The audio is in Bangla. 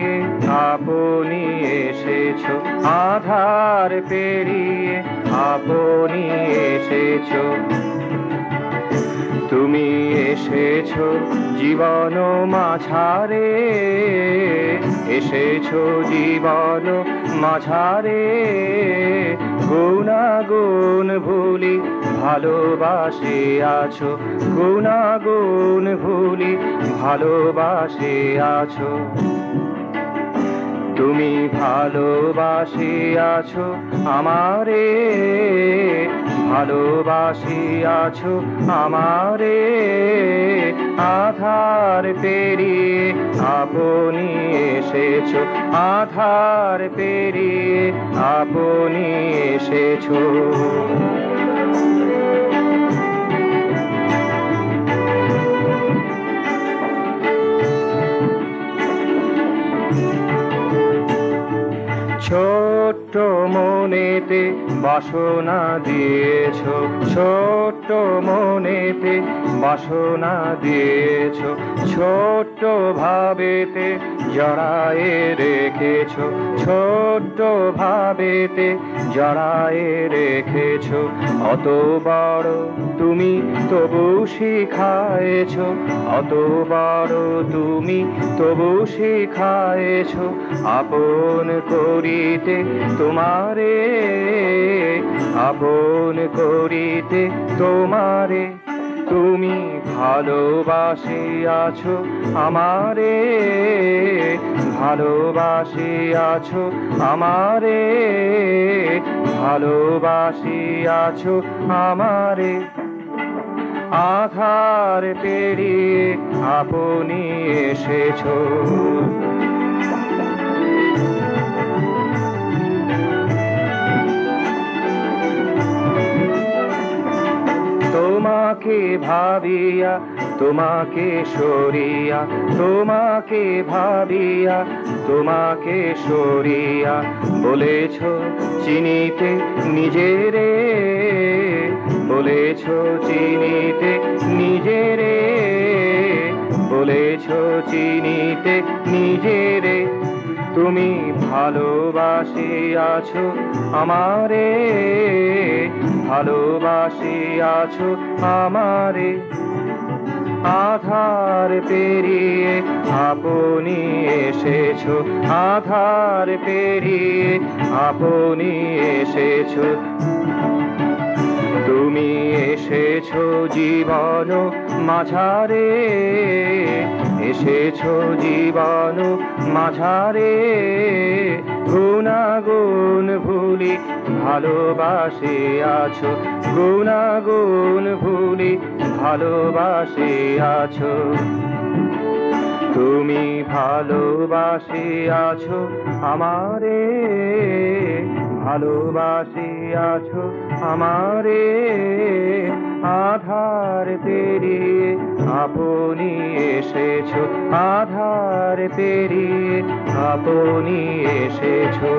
পেরিয়ে আপনি এসেছো, আধার পেরিয়ে আপনি এসেছো। তুমি এসেছো জীবন মাঝারে, এসেছো জীবন মাঝারে। গুণাগুণ ভুলি ভালোবাসে আছো, গুণাগুণ ভুলি ভালোবাসে আছো। তুমি ভালোবাসি আছো আমারে, ভালোবাসি আছো আমারে। আধার পেরিয়ে আপনি এসেছো, আধার পেরিয়ে আপনি এসেছো। ছোট্ট মনেতে বাসনা দিয়েছো, ছোট্ট মনেতে বাসনা দিয়েছো। ছোট্ট ভাবেতে জড়ায়ে রেখেছো, ছোট্ট ভাবেতে জড়ায়ে রেখেছো। অত বড় তুমি তবু শিখায়েছো, অত বড় তুমি তবু শিখায়েছো। আপন করিতে তোমারে, আপন করিতে তোমারে। তুমি ভালোবাসি আছো আমারে, ভালোবাসি আছো আমারে, ভালোবাসি আছো আমারে। আধার পেরিয়ে আপনি এসেছো। তোমাকে ভাবিয়া তোমাকে সরিয়া, তোমাকে ভাবিয়া তোমাকে সরিয়া। বলেছো চিনিতে নিজেরে, বলেছো চিনিতে নিজেরে, বলেছো চিনিতে নিজেরে। তুমি ভালোবাসি আছো আমারে, ভালোবাসি আছো আমারে। আধার পেরিয়ে আপনি এসেছো, আধার পেরিয়ে আপনি এসেছো। তুমি এসেছো জীবন মাঝারে, এসেছো জীবন মাঝারে। গুণাগুণ ভুলি ভালোবাসে আছো, গুণাগুণ ভুলি ভালোবাসে আছো। তুমি ভালোবাসি আছো আমারে, ভালোবাসি আছো আমারে। আধার পেরিয়ে আপনি এসেছো, আধার পেরিয়ে আপনি এসেছো।